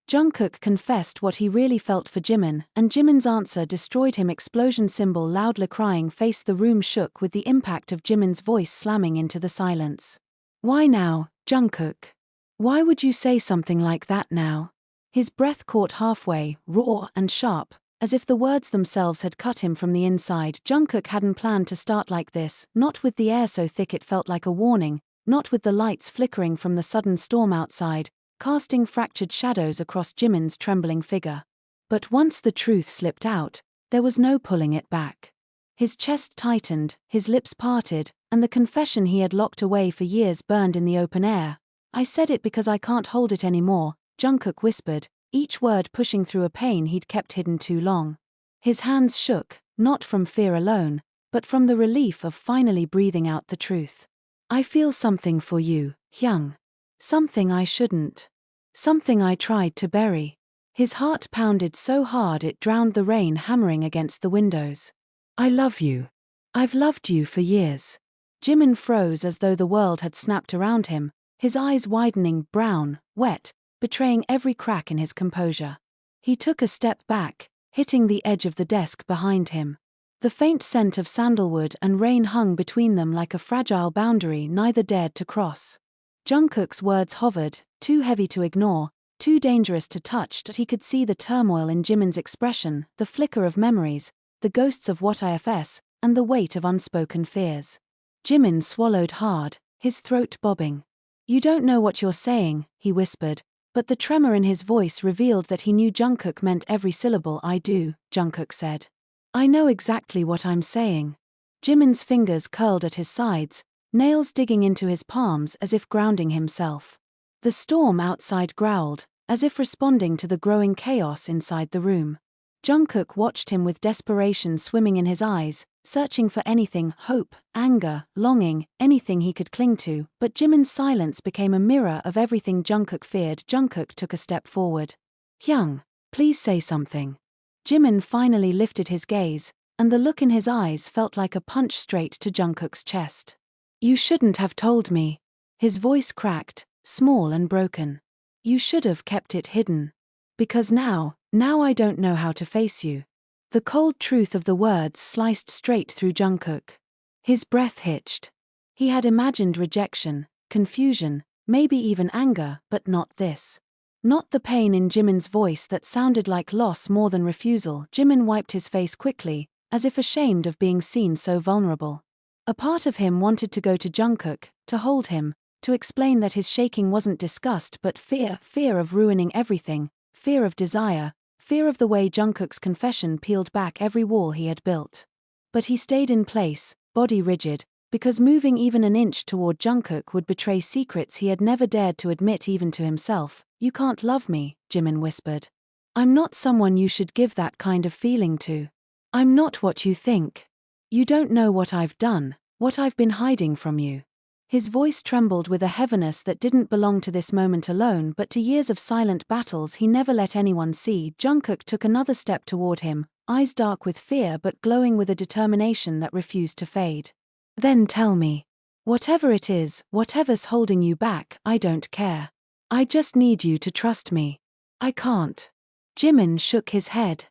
Jungkook confessed what he really felt for Jimin, and Jimin's answer destroyed him. Explosion symbol loudly crying face. The room shook with the impact of Jimin's voice slamming into the silence. Why now, Jungkook? Why would you say something like that now? His breath caught halfway, raw and sharp, as if the words themselves had cut him from the inside. Jungkook hadn't planned to start like this, not with the air so thick it felt like a warning, not with the lights flickering from the sudden storm outside, casting fractured shadows across Jimin's trembling figure. But once the truth slipped out, there was no pulling it back. His chest tightened, his lips parted, and the confession he had locked away for years burned in the open air. I said it because I can't hold it anymore, Jungkook whispered, each word pushing through a pain he'd kept hidden too long. His hands shook, not from fear alone, but from the relief of finally breathing out the truth. I feel something for you, Hyung. Something I shouldn't. Something I tried to bury. His heart pounded so hard it drowned the rain hammering against the windows. I love you. I've loved you for years. Jimin froze as though the world had snapped around him, his eyes widening, brown, wet, betraying every crack in his composure. He took a step back, hitting the edge of the desk behind him. The faint scent of sandalwood and rain hung between them like a fragile boundary neither dared to cross. Jungkook's words hovered, too heavy to ignore, too dangerous to touch. But he could see the turmoil in Jimin's expression, the flicker of memories, the ghosts of what ifs, and the weight of unspoken fears. Jimin swallowed hard, his throat bobbing. You don't know what you're saying, he whispered, but the tremor in his voice revealed that he knew Jungkook meant every syllable. I do, Jungkook said. I know exactly what I'm saying. Jimin's fingers curled at his sides, nails digging into his palms as if grounding himself. The storm outside growled, as if responding to the growing chaos inside the room. Jungkook watched him with desperation swimming in his eyes, searching for anything, hope, anger, longing, anything he could cling to, but Jimin's silence became a mirror of everything Jungkook feared. Jungkook took a step forward. Hyung, please say something. Jimin finally lifted his gaze, and the look in his eyes felt like a punch straight to Jungkook's chest. You shouldn't have told me. His voice cracked, small and broken. You should have kept it hidden. Because now I don't know how to face you. The cold truth of the words sliced straight through Jungkook. His breath hitched. He had imagined rejection, confusion, maybe even anger, but not this. Not the pain in Jimin's voice that sounded like loss more than refusal. Jimin wiped his face quickly, as if ashamed of being seen so vulnerable. A part of him wanted to go to Jungkook, to hold him, to explain that his shaking wasn't disgust but fear of ruining everything, fear of desire, fear of the way Jungkook's confession peeled back every wall he had built. But he stayed in place, body rigid, because moving even an inch toward Jungkook would betray secrets he had never dared to admit even to himself. You can't love me, Jimin whispered. I'm not someone you should give that kind of feeling to. I'm not what you think. You don't know what I've done, what I've been hiding from you. His voice trembled with a heaviness that didn't belong to this moment alone but to years of silent battles he never let anyone see. Jungkook took another step toward him, eyes dark with fear but glowing with a determination that refused to fade. Then tell me. Whatever it is, whatever's holding you back, I don't care. I just need you to trust me. I can't. Jimin shook his head.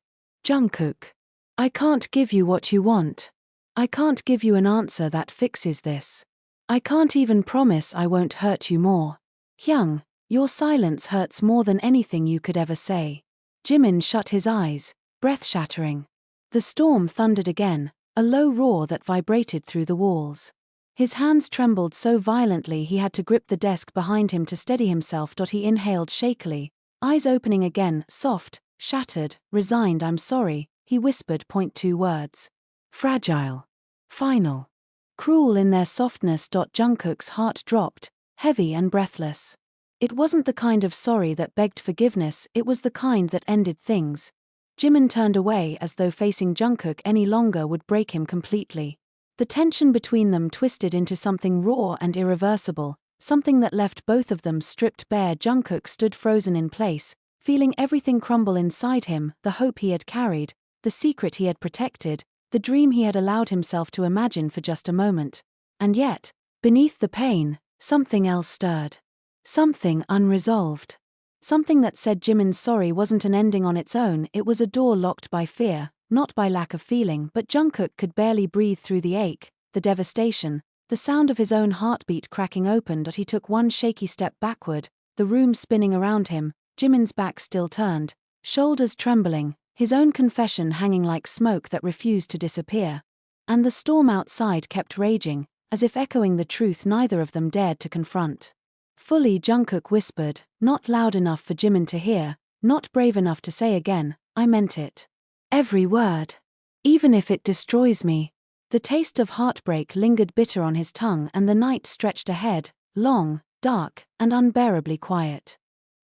Jungkook. I can't give you what you want. I can't give you an answer that fixes this. I can't even promise I won't hurt you more. Hyung, your silence hurts more than anything you could ever say. Jimin shut his eyes, breath-shattering. The storm thundered again, a low roar that vibrated through the walls. His hands trembled so violently he had to grip the desk behind him to steady himself. He inhaled shakily, eyes opening again, soft, shattered, resigned. I'm sorry, he whispered. 2 words. Fragile. Final. Cruel in their softness. Jungkook's heart dropped, heavy and breathless. It wasn't the kind of sorry that begged forgiveness, it was the kind that ended things. Jimin turned away as though facing Jungkook any longer would break him completely. The tension between them twisted into something raw and irreversible, something that left both of them stripped bare. Jungkook stood frozen in place, feeling everything crumble inside him, the hope he had carried, the secret he had protected, the dream he had allowed himself to imagine for just a moment. And yet, beneath the pain, something else stirred. Something unresolved. Something that said Jimin's sorry wasn't an ending on its own, it was a door locked by fear, not by lack of feeling. But Jungkook could barely breathe through the ache, the devastation, the sound of his own heartbeat cracking open. He took one shaky step backward, the room spinning around him, Jimin's back still turned, shoulders trembling, his own confession hanging like smoke that refused to disappear. And the storm outside kept raging, as if echoing the truth neither of them dared to confront. Fully, Jungkook whispered, not loud enough for Jimin to hear, not brave enough to say again, I meant it. Every word. Even if it destroys me. The taste of heartbreak lingered bitter on his tongue, and the night stretched ahead, long, dark, and unbearably quiet.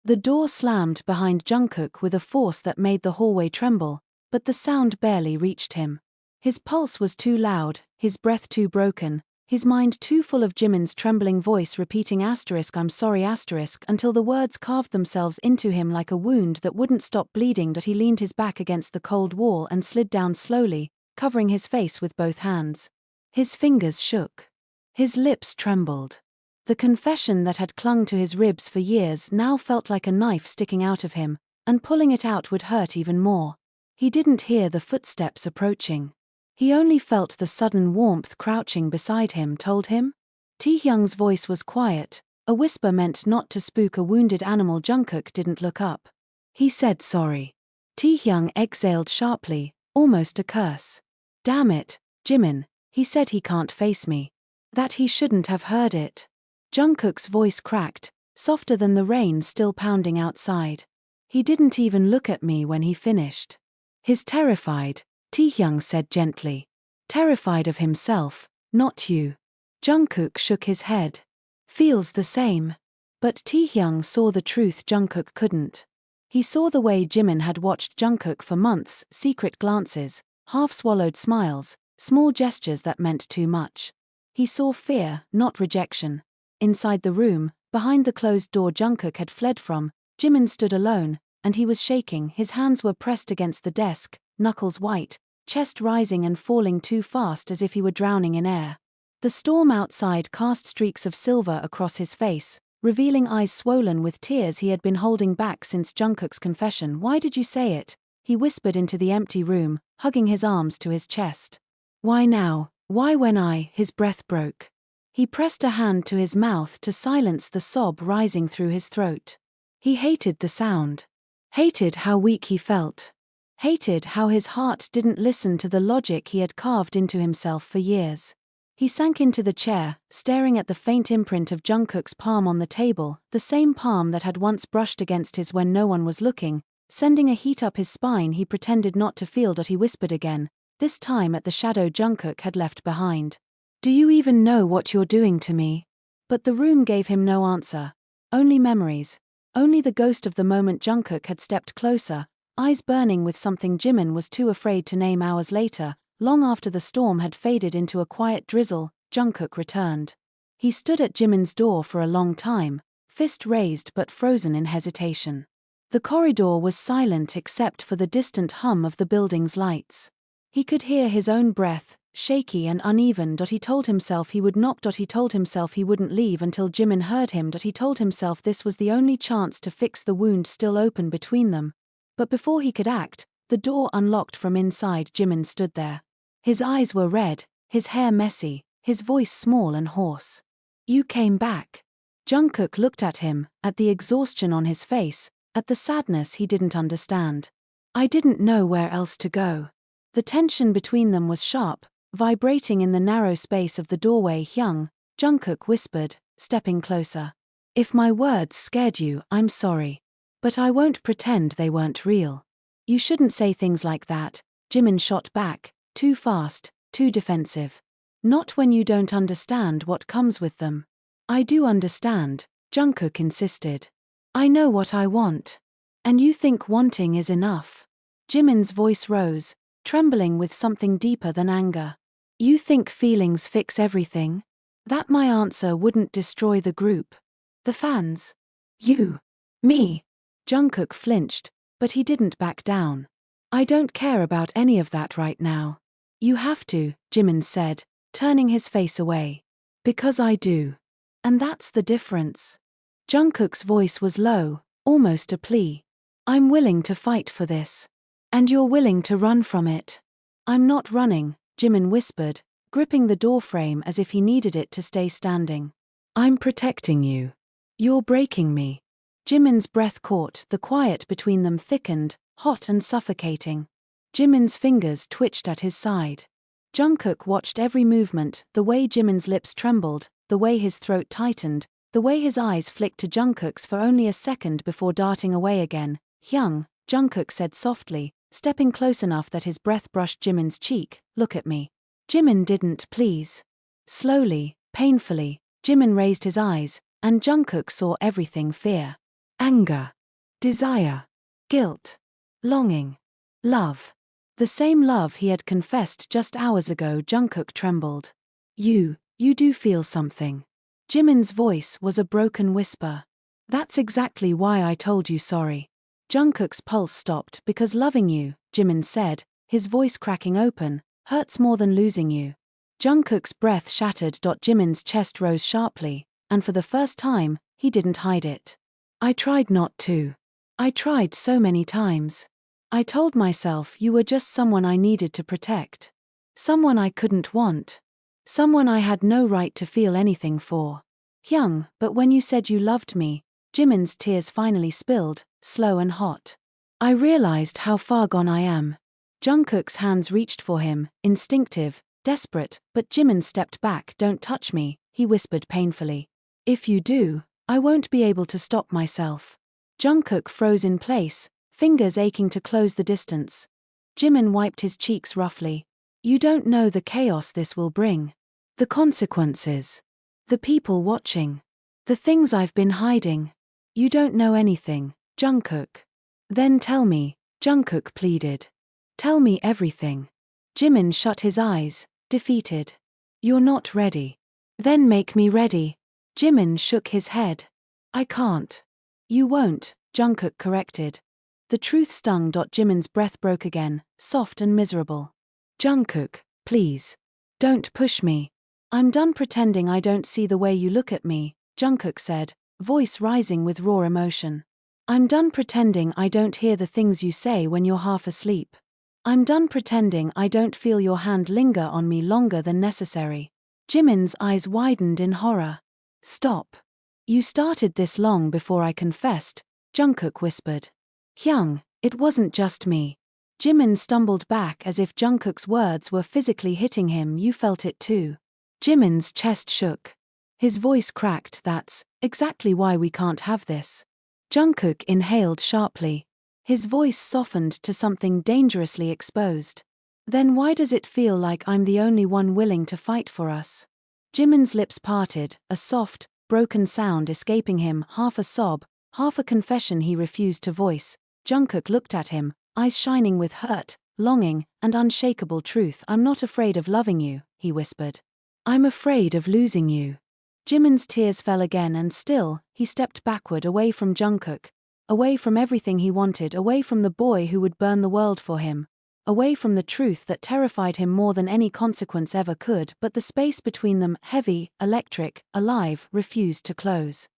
The door slammed behind Jungkook with a force that made the hallway tremble, but the sound barely reached him. His pulse was too loud, his breath too broken, his mind too full of Jimin's trembling voice repeating I'm sorry until the words carved themselves into him like a wound that wouldn't stop bleeding. He leaned his back against the cold wall and slid down slowly, covering his face with both hands. His fingers shook. His lips trembled. The confession that had clung to his ribs for years now felt like a knife sticking out of him, and pulling it out would hurt even more. He didn't hear the footsteps approaching. He only felt the sudden warmth crouching beside him told him. Taehyung's voice was quiet, a whisper meant not to spook a wounded animal. Jungkook didn't look up. He said sorry. Taehyung exhaled sharply, almost a curse. Damn it, Jimin, he said he can't face me. That he shouldn't have heard it. Jungkook's voice cracked, softer than the rain still pounding outside. He didn't even look at me when he finished. He's terrified, Taehyung said gently. Terrified of himself, not you. Jungkook shook his head. Feels the same. But Taehyung saw the truth Jungkook couldn't. He saw the way Jimin had watched Jungkook for months, secret glances, half-swallowed smiles, small gestures that meant too much. He saw fear, not rejection. Inside the room, behind the closed door Jungkook had fled from, Jimin stood alone, and he was shaking. His hands were pressed against the desk, knuckles white, chest rising and falling too fast as if he were drowning in air. The storm outside cast streaks of silver across his face, revealing eyes swollen with tears he had been holding back since Jungkook's confession. Why did you say it? He whispered into the empty room, hugging his arms to his chest. Why now? Why when his breath broke. He pressed a hand to his mouth to silence the sob rising through his throat. He hated the sound. Hated how weak he felt. Hated how his heart didn't listen to the logic he had carved into himself for years. He sank into the chair, staring at the faint imprint of Jungkook's palm on the table, the same palm that had once brushed against his when no one was looking, sending a heat up his spine. He pretended not to feel. He whispered again, this time at the shadow Jungkook had left behind. Do you even know what you're doing to me? But the room gave him no answer. Only memories. Only the ghost of the moment Jungkook had stepped closer, eyes burning with something Jimin was too afraid to name. Hours later, long after the storm had faded into a quiet drizzle, Jungkook returned. He stood at Jimin's door for a long time, fist raised but frozen in hesitation. The corridor was silent except for the distant hum of the building's lights. He could hear his own breath, shaky and uneven. He told himself he would knock. He told himself he wouldn't leave until Jimin heard him. He told himself this was the only chance to fix the wound still open between them. But before he could act, the door unlocked from inside. Jimin stood there. His eyes were red, his hair messy, his voice small and hoarse. You came back. Jungkook looked at him, at the exhaustion on his face, at the sadness he didn't understand. I didn't know where else to go. The tension between them was sharp, vibrating in the narrow space of the doorway. Jungkook whispered, stepping closer. If my words scared you, I'm sorry. But I won't pretend they weren't real. You shouldn't say things like that, Jimin shot back, too fast, too defensive. Not when you don't understand what comes with them. I do understand, Jungkook insisted. I know what I want. And you think wanting is enough. Jimin's voice rose, trembling with something deeper than anger. You think feelings fix everything? That my answer wouldn't destroy the group. The fans. You. Me. Jungkook flinched, but he didn't back down. I don't care about any of that right now. You have to, Jimin said, turning his face away. Because I do. And that's the difference. Jungkook's voice was low, almost a plea. I'm willing to fight for this. And you're willing to run from it. I'm not running, Jimin whispered, gripping the doorframe as if he needed it to stay standing. I'm protecting you. You're breaking me. Jimin's breath caught, the quiet between them thickened, hot and suffocating. Jimin's fingers twitched at his side. Jungkook watched every movement, the way Jimin's lips trembled, the way his throat tightened, the way his eyes flicked to Jungkook's for only a second before darting away again. Hyung, Jungkook said softly, stepping close enough that his breath brushed Jimin's cheek, look at me. Jimin didn't, please. Slowly, painfully, Jimin raised his eyes, and Jungkook saw everything: fear, anger, desire, guilt, longing, love. The same love he had confessed just hours ago. Jungkook trembled. You do feel something. Jimin's voice was a broken whisper. That's exactly why I told you sorry. Jungkook's pulse stopped because loving you, Jimin said, his voice cracking open, hurts more than losing you. Jungkook's breath shattered. Jimin's chest rose sharply, and for the first time, he didn't hide it. I tried not to. I tried so many times. I told myself you were just someone I needed to protect. Someone I couldn't want. Someone I had no right to feel anything for. Hyung, but when you said you loved me, Jimin's tears finally spilled, slow and hot. I realized how far gone I am. Jungkook's hands reached for him, instinctive, desperate, but Jimin stepped back. Don't touch me, he whispered painfully. If you do, I won't be able to stop myself. Jungkook froze in place, fingers aching to close the distance. Jimin wiped his cheeks roughly. You don't know the chaos this will bring. The consequences. The people watching. The things I've been hiding. You don't know anything, Jungkook. Then tell me, Jungkook pleaded. Tell me everything. Jimin shut his eyes, defeated. You're not ready. Then make me ready. Jimin shook his head. I can't. You won't, Jungkook corrected. The truth stung. Jimin's breath broke again, soft and miserable. Jungkook, please. Don't push me. I'm done pretending I don't see the way you look at me, Jungkook said, voice rising with raw emotion. I'm done pretending I don't hear the things you say when you're half asleep. I'm done pretending I don't feel your hand linger on me longer than necessary. Jimin's eyes widened in horror. Stop. You started this long before I confessed, Jungkook whispered. Hyung, it wasn't just me. Jimin stumbled back as if Jungkook's words were physically hitting him. You felt it too. Jimin's chest shook. His voice cracked. That's exactly why we can't have this. Jungkook inhaled sharply. His voice softened to something dangerously exposed. Then why does it feel like I'm the only one willing to fight for us? Jimin's lips parted, a soft, broken sound escaping him, half a sob, half a confession he refused to voice. Jungkook looked at him, eyes shining with hurt, longing, and unshakable truth. I'm not afraid of loving you, he whispered. I'm afraid of losing you. Jimin's tears fell again, and still, he stepped backward, away from Jungkook, away from everything he wanted, away from the boy who would burn the world for him, away from the truth that terrified him more than any consequence ever could. But the space between them, heavy, electric, alive, refused to close.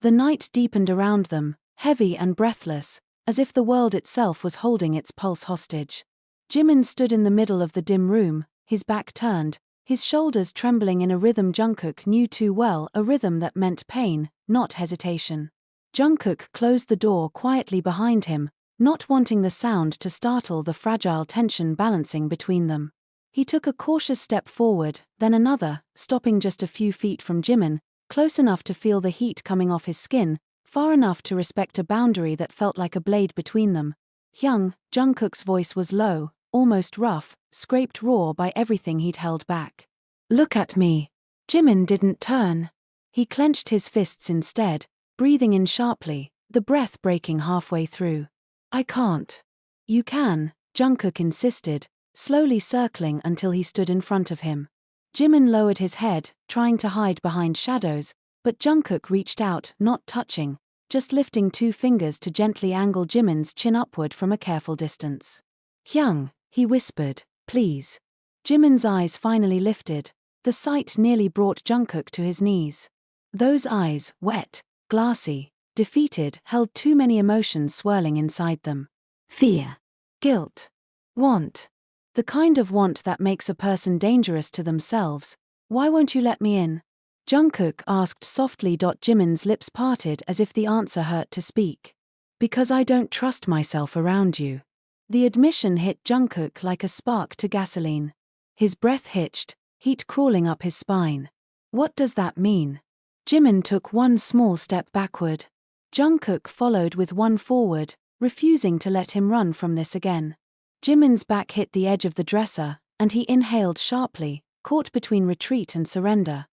The night deepened around them, heavy and breathless, as if the world itself was holding its pulse hostage. Jimin stood in the middle of the dim room, his back turned, his shoulders trembling in a rhythm Jungkook knew too well, a rhythm that meant pain, not hesitation. Jungkook closed the door quietly behind him, not wanting the sound to startle the fragile tension balancing between them. He took a cautious step forward, then another, stopping just a few feet from Jimin, close enough to feel the heat coming off his skin, far enough to respect a boundary that felt like a blade between them. Hyung, Jungkook's voice was low, almost rough, scraped raw by everything he'd held back. Look at me. Jimin didn't turn. He clenched his fists instead, breathing in sharply, the breath breaking halfway through. I can't. You can, Jungkook insisted, slowly circling until he stood in front of him. Jimin lowered his head, trying to hide behind shadows, but Jungkook reached out, not touching, just lifting two fingers to gently angle Jimin's chin upward from a careful distance. Hyung, he whispered, please. Jimin's eyes finally lifted. The sight nearly brought Jungkook to his knees. Those eyes, wet, glassy, defeated, held too many emotions swirling inside them. Fear. Guilt. Want. The kind of want that makes a person dangerous to themselves. Why won't you let me in? Jungkook asked softly. Jimin's lips parted as if the answer hurt to speak. Because I don't trust myself around you. The admission hit Jungkook like a spark to gasoline. His breath hitched, heat crawling up his spine. What does that mean? Jimin took one small step backward. Jungkook followed with one forward, refusing to let him run from this again. Jimin's back hit the edge of the dresser, and he inhaled sharply, caught between retreat and surrender.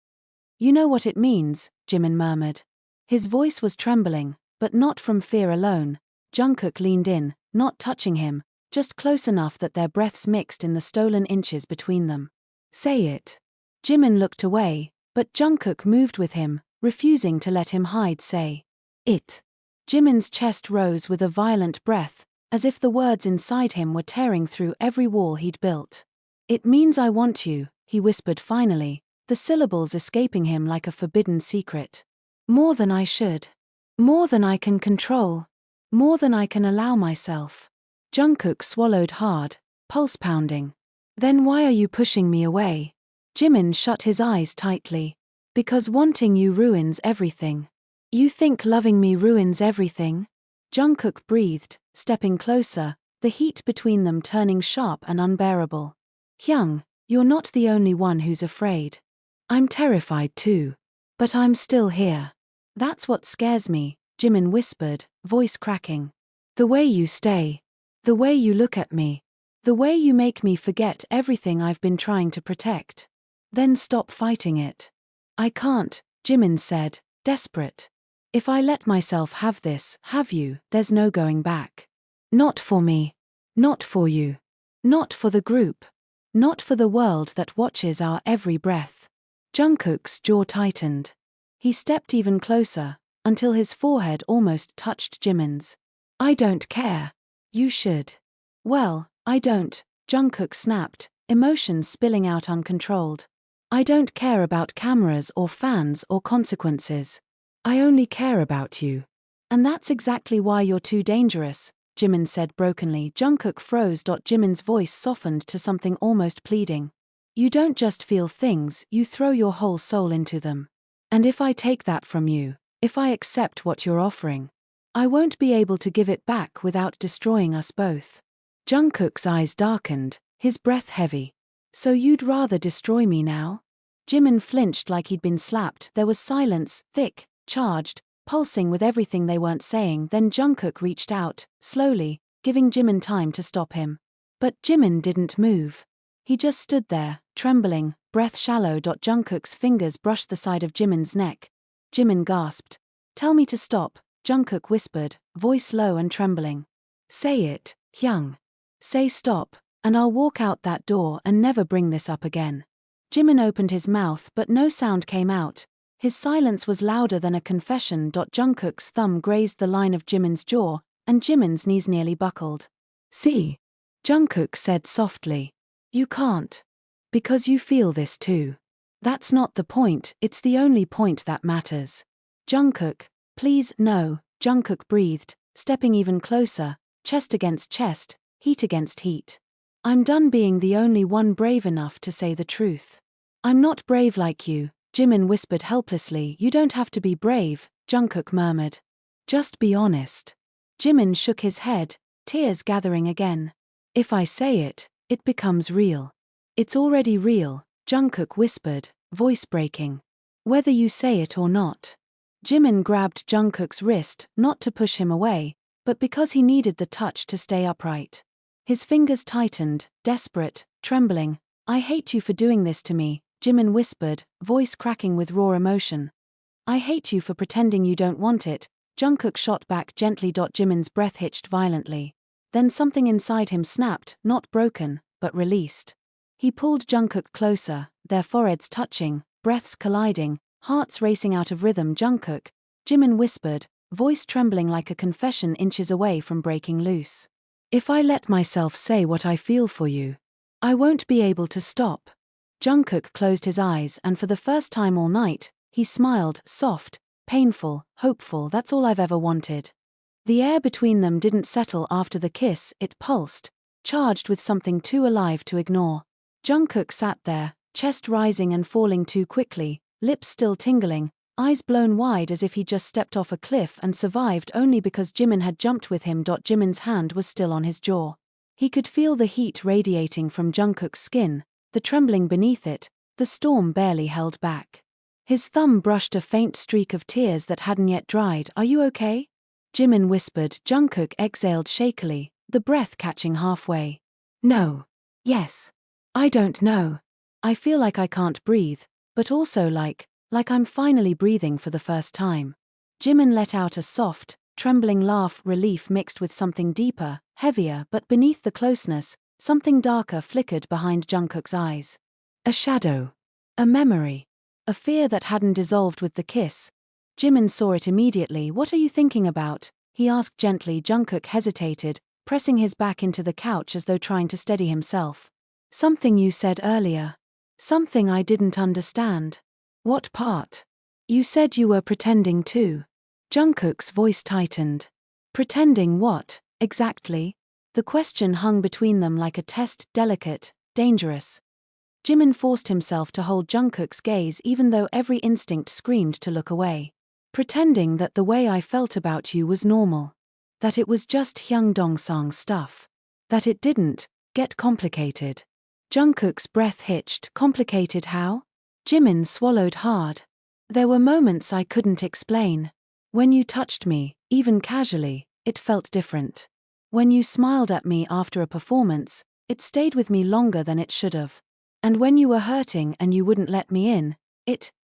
You know what it means, Jimin murmured. His voice was trembling, but not from fear alone. Jungkook leaned in, not touching him, just close enough that their breaths mixed in the stolen inches between them. Say it. Jimin looked away, but Jungkook moved with him, refusing to let him hide. Say it. Jimin's chest rose with a violent breath, as if the words inside him were tearing through every wall he'd built. It means I want you, he whispered finally, the syllables escaping him like a forbidden secret. More than I should. More than I can control. More than I can allow myself. Jungkook swallowed hard, pulse pounding. Then why are you pushing me away? Jimin shut his eyes tightly. Because wanting you ruins everything. You think loving me ruins everything? Jungkook breathed, stepping closer, the heat between them turning sharp and unbearable. Hyung, you're not the only one who's afraid. I'm terrified too. But I'm still here. That's what scares me, Jimin whispered, voice cracking. The way you stay. The way you look at me. The way you make me forget everything I've been trying to protect. Then stop fighting it. I can't, Jimin said, desperate. If I let myself have this, have you, there's no going back. Not for me. Not for you. Not for the group. Not for the world that watches our every breath. Jungkook's jaw tightened. He stepped even closer, until his forehead almost touched Jimin's. I don't care. You should. Well, I don't, Jungkook snapped, emotions spilling out uncontrolled. I don't care about cameras or fans or consequences. I only care about you. And that's exactly why you're too dangerous, Jimin said brokenly. Jungkook froze. Jimin's voice softened to something almost pleading. You don't just feel things, you throw your whole soul into them. And if I take that from you, if I accept what you're offering, I won't be able to give it back without destroying us both. Jungkook's eyes darkened, his breath heavy. So you'd rather destroy me now? Jimin flinched like he'd been slapped. There was silence, thick, charged, pulsing with everything they weren't saying. Then Jungkook reached out, slowly, giving Jimin time to stop him. But Jimin didn't move. He just stood there, trembling, breath shallow. Jungkook's fingers brushed the side of Jimin's neck. Jimin gasped. Tell me to stop, Jungkook whispered, voice low and trembling. Say it, Hyung. Say stop, and I'll walk out that door and never bring this up again. Jimin opened his mouth but no sound came out. His silence was louder than a confession. Jungkook's thumb grazed the line of Jimin's jaw, and Jimin's knees nearly buckled. See? Jungkook said softly. You can't. Because you feel this too. That's not the point, it's the only point that matters. Jungkook, please, no, Jungkook breathed, stepping even closer, chest against chest, heat against heat. I'm done being the only one brave enough to say the truth. I'm not brave like you, Jimin whispered helplessly. You don't have to be brave, Jungkook murmured. Just be honest. Jimin shook his head, tears gathering again. If I say it, it becomes real. It's already real, Jungkook whispered, voice breaking. Whether you say it or not. Jimin grabbed Jungkook's wrist, not to push him away, but because he needed the touch to stay upright. His fingers tightened, desperate, trembling. I hate you for doing this to me, Jimin whispered, voice cracking with raw emotion. I hate you for pretending you don't want it, Jungkook shot back gently. Jimin's breath hitched violently. Then something inside him snapped, not broken, but released. He pulled Jungkook closer, their foreheads touching, breaths colliding, hearts racing out of rhythm. Jungkook, Jimin whispered, voice trembling like a confession inches away from breaking loose. If I let myself say what I feel for you, I won't be able to stop. Jungkook closed his eyes and for the first time all night, he smiled, soft, painful, hopeful, that's all I've ever wanted. The air between them didn't settle after the kiss, it pulsed, charged with something too alive to ignore. Jungkook sat there, chest rising and falling too quickly, lips still tingling, eyes blown wide as if he just stepped off a cliff and survived only because Jimin had jumped with him. Jimin's hand was still on his jaw. He could feel the heat radiating from Jungkook's skin, the trembling beneath it, the storm barely held back. His thumb brushed a faint streak of tears that hadn't yet dried. "Are you okay?" Jimin whispered. Jungkook exhaled shakily, the breath catching halfway. "No. Yes. I don't know. I feel like I can't breathe, but also like I'm finally breathing for the first time." Jimin let out a soft, trembling laugh, relief mixed with something deeper, heavier, but beneath the closeness, something darker flickered behind Jungkook's eyes. A shadow. A memory. A fear that hadn't dissolved with the kiss. Jimin saw it immediately. "What are you thinking about?" he asked gently. Jungkook hesitated, pressing his back into the couch as though trying to steady himself. "Something you said earlier. Something I didn't understand." "What part?" "You said you were pretending to." Jungkook's voice tightened. "Pretending what, exactly?" The question hung between them like a test, delicate, dangerous. Jimin forced himself to hold Jungkook's gaze even though every instinct screamed to look away. "Pretending that the way I felt about you was normal. That it was just Hyungdongsang stuff. That it didn't get complicated." Jungkook's breath hitched. "Complicated how?" Jimin swallowed hard. "There were moments I couldn't explain. When you touched me, even casually, it felt different. When you smiled at me after a performance, it stayed with me longer than it should have. And when you were hurting and you wouldn't let me in,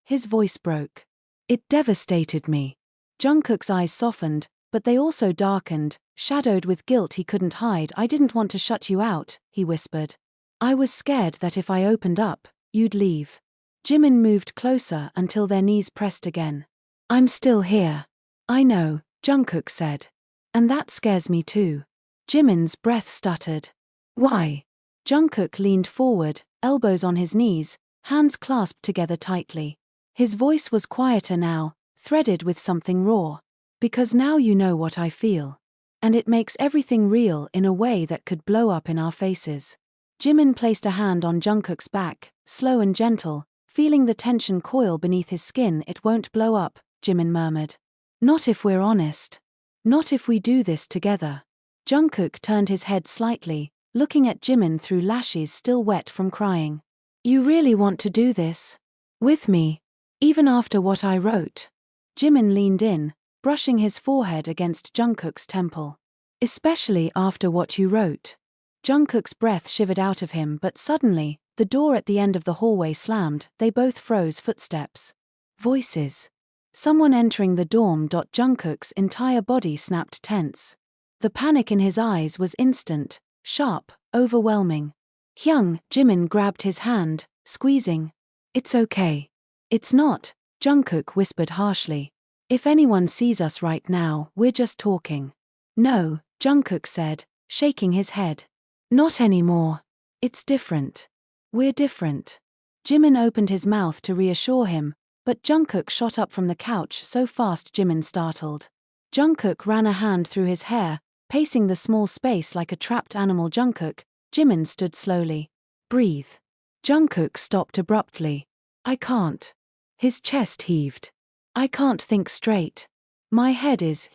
his voice broke. It devastated me." Jungkook's eyes softened, but they also darkened, shadowed with guilt he couldn't hide. "I didn't want to shut you out," he whispered. "I was scared that if I opened up, you'd leave." Jimin moved closer until their knees pressed again. "I'm still here." "I know," Jungkook said. "And that scares me too." Jimin's breath stuttered. "Why?" Jungkook leaned forward, elbows on his knees, hands clasped together tightly. His voice was quieter now, threaded with something raw. "Because now you know what I feel. And it makes everything real in a way that could blow up in our faces." Jimin placed a hand on Jungkook's back, slow and gentle, feeling the tension coil beneath his skin. "It won't blow up," Jimin murmured. "Not if we're honest. Not if we do this together." Jungkook turned his head slightly, looking at Jimin through lashes still wet from crying. "You really want to do this? With me? Even after what I wrote?" Jimin leaned in, brushing his forehead against Jungkook's temple. "Especially after what you wrote." Jungkook's breath shivered out of him, but suddenly, the door at the end of the hallway slammed. They both froze. Footsteps. Voices. Someone entering the dorm. Jungkook's entire body snapped tense. The panic in his eyes was instant, sharp, overwhelming. Jimin grabbed his hand, squeezing. "It's okay." "It's not," Jungkook whispered harshly. "If anyone sees us right now, we're just talking." "No," Jungkook said, shaking his head. "Not anymore. It's different. We're different." Jimin opened his mouth to reassure him, but Jungkook shot up from the couch so fast Jimin startled. Jungkook ran a hand through his hair, pacing the small space like a trapped animal. Jimin stood slowly. "Breathe." Jungkook stopped abruptly. "I can't." His chest heaved. "I can't think straight. My head is,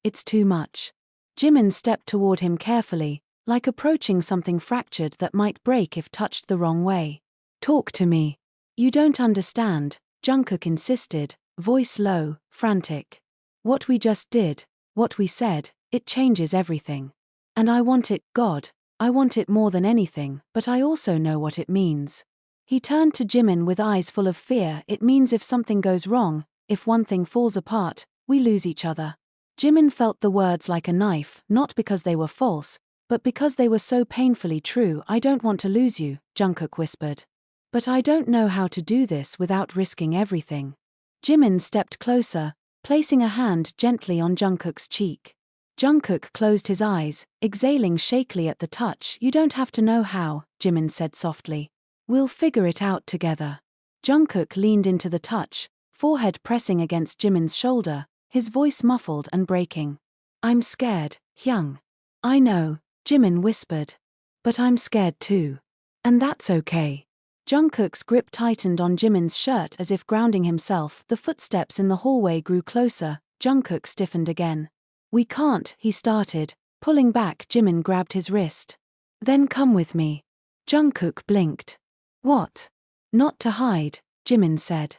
it's too much." Jimin stepped toward him carefully, like approaching something fractured that might break if touched the wrong way. "Talk to me." "You don't understand," Jungkook insisted, voice low, frantic. "What we just did, what we said, it changes everything. And I want it, God, I want it more than anything, but I also know what it means." He turned to Jimin with eyes full of fear. "It means if something goes wrong, if one thing falls apart, we lose each other." Jimin felt the words like a knife, not because they were false, but because they were so painfully true. "I don't want to lose you," Jungkook whispered. "But I don't know how to do this without risking everything." Jimin stepped closer, placing a hand gently on Jungkook's cheek. Jungkook closed his eyes, exhaling shakily at the touch. "You don't have to know how," Jimin said softly. "We'll figure it out together." Jungkook leaned into the touch, forehead pressing against Jimin's shoulder, his voice muffled and breaking. "I'm scared, Hyung." "I know," Jimin whispered. "But I'm scared too. And that's okay." Jungkook's grip tightened on Jimin's shirt as if grounding himself. The footsteps in the hallway grew closer. Jungkook stiffened again. "We can't," he started. Pulling back, Jimin grabbed his wrist. "Then come with me." Jungkook blinked. "What?" "Not to hide," Jimin said.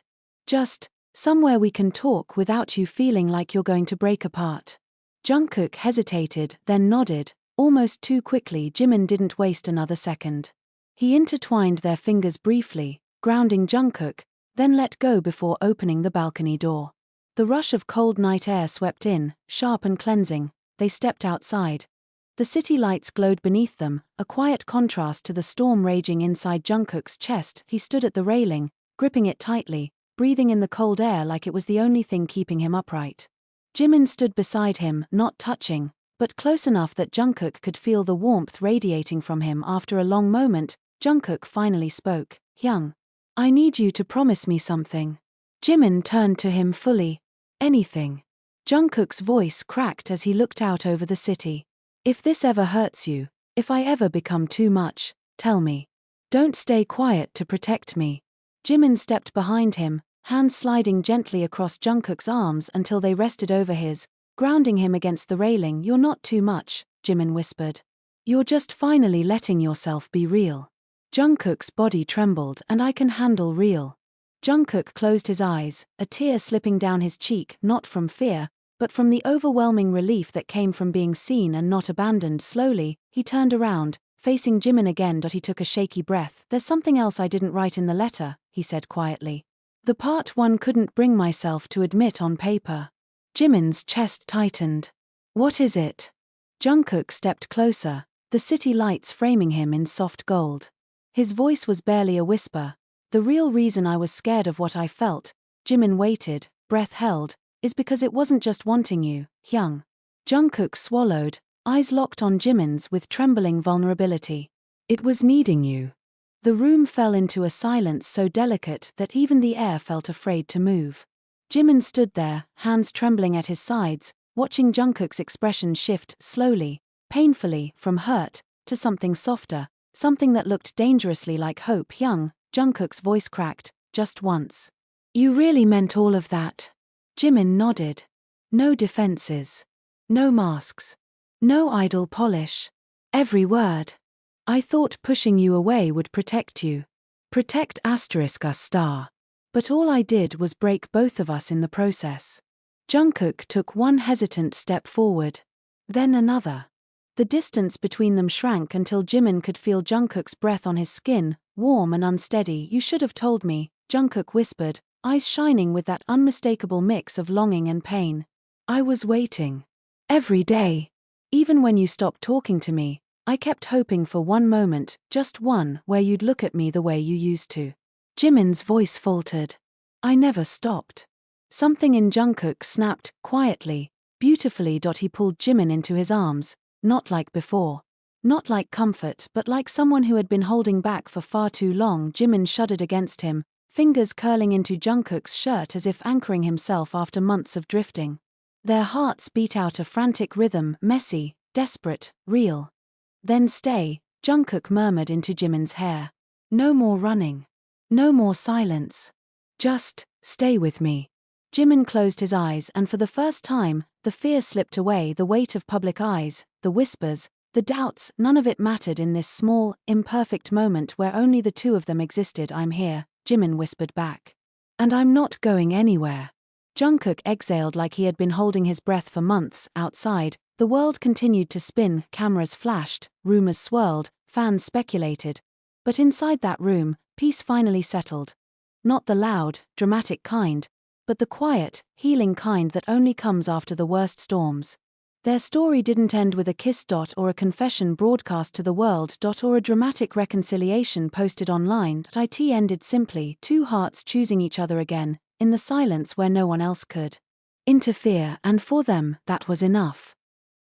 "Just somewhere we can talk without you feeling like you're going to break apart." Jungkook hesitated, then nodded, almost too quickly. Jimin didn't waste another second. He intertwined their fingers briefly, grounding Jungkook, then let go before opening the balcony door. The rush of cold night air swept in, sharp and cleansing. They stepped outside. The city lights glowed beneath them, a quiet contrast to the storm raging inside Jungkook's chest. He stood at the railing, gripping it tightly, breathing in the cold air like it was the only thing keeping him upright. Jimin stood beside him, not touching, but close enough that Jungkook could feel the warmth radiating from him. After a long moment, Jungkook finally spoke. "Hyung, I need you to promise me something." Jimin turned to him fully. "Anything." Jungkook's voice cracked as he looked out over the city. "If this ever hurts you, if I ever become too much, tell me. Don't stay quiet to protect me." Jimin stepped behind him, hands sliding gently across Jungkook's arms until they rested over his, grounding him against the railing. "You're not too much," Jimin whispered. "You're just finally letting yourself be real." Jungkook's body trembled. "And I can handle real." Jungkook closed his eyes, a tear slipping down his cheek, not from fear, but from the overwhelming relief that came from being seen and not abandoned. Slowly, he turned around, facing Jimin again. He took a shaky breath. "There's something else I didn't write in the letter," he said quietly. "The part one couldn't bring myself to admit on paper." Jimin's chest tightened. "What is it?" Jungkook stepped closer, the city lights framing him in soft gold. His voice was barely a whisper. "The real reason I was scared of what I felt," Jimin waited, breath held, "is because it wasn't just wanting you, Hyung." Jungkook swallowed, eyes locked on Jimin's with trembling vulnerability. "It was needing you." The room fell into a silence so delicate that even the air felt afraid to move. Jimin stood there, hands trembling at his sides, watching Jungkook's expression shift slowly, painfully, from hurt to something softer, something that looked dangerously like hope. "Hyung," Jungkook's voice cracked, "just once. You really meant all of that?" Jimin nodded. "No defenses. No masks. No idle polish. Every word. I thought pushing you away would protect you. Protect *us star. But all I did was break both of us in the process." Jungkook took one hesitant step forward. Then another. The distance between them shrank until Jimin could feel Jungkook's breath on his skin, warm and unsteady. "You should have told me," Jungkook whispered, eyes shining with that unmistakable mix of longing and pain. "I was waiting. Every day. Even when you stopped talking to me, I kept hoping for one moment, just one, where you'd look at me the way you used to." Jimin's voice faltered. "I never stopped." Something in Jungkook snapped, quietly, beautifully. He pulled Jimin into his arms, not like before. Not like comfort, but like someone who had been holding back for far too long. Jimin shuddered against him, fingers curling into Jungkook's shirt as if anchoring himself after months of drifting. Their hearts beat out a frantic rhythm, messy, desperate, real. "Then stay," Jungkook murmured into Jimin's hair. "No more running. No more silence. Just stay with me." Jimin closed his eyes, and for the first time, the fear slipped away. The weight of public eyes, the whispers, the doubts, none of it mattered in this small, imperfect moment where only the two of them existed. "I'm here," Jimin whispered back. "And I'm not going anywhere." Jungkook exhaled like he had been holding his breath for months. Outside, the world continued to spin, cameras flashed, rumors swirled, fans speculated. But inside that room, peace finally settled. Not the loud, dramatic kind, but the quiet, healing kind that only comes after the worst storms. Their story didn't end with a kiss. Or a confession broadcast to the world. Or a dramatic reconciliation posted online. It ended simply, two hearts choosing each other again, in the silence where no one else could interfere, and for them, that was enough.